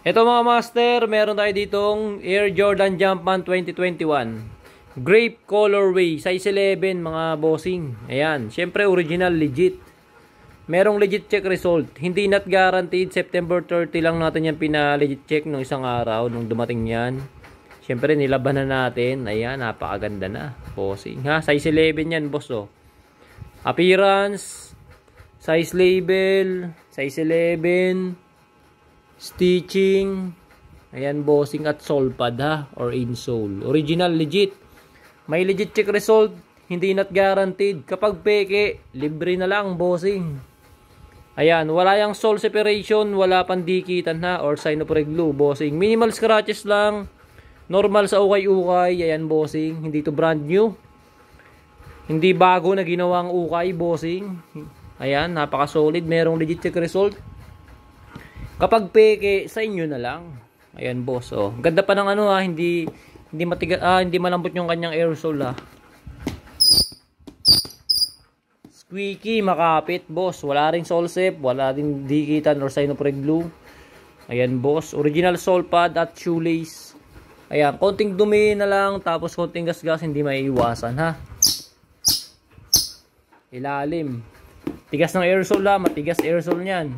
Ito mga master, meron tayo ditong Air Jordan Jumpman 2021. Grape colorway, size 11 mga bossing. Ayan, syempre original, legit. Merong legit check result. Hindi not guaranteed. September 30 lang natin yan pina-legit check nung isang araw nung dumating yan. Syempre nilaban na natin. Ayan, napakaganda na. Bossing. Ha, size 11 yan, boss oh. Appearance, size label, size 11, stitching, ayan bossing, at sole pad ha, or insole. Original, legit. May legit check result, hindi not guaranteed. Kapag peke, libre na lang bossing. Ayan, wala yung sole separation, wala pang dikitan ha, or sign of reglu bossing. Minimal scratches lang, normal sa ukay-ukay. Ayan bossing, hindi to brand new. Hindi bago na ginawang ukay bossing. Ayan, napaka solid, merong legit check result. Kapag peke, sa inyo na lang. Ayan boss, oh. Ganda pa ng ano ha, hindi matigas, hindi malambot yung kanyang aerosol ha. Squeaky, makapit boss. Wala ring sole sep, wala ring dikitan or sign of glue. Ayan boss, original sole pad at shoelace. Ayan, konting dumi na lang, tapos konting gasgas, hindi maiiwasan ha. Ilalim. Tigas ng aerosol ha, matigas aerosol niyan.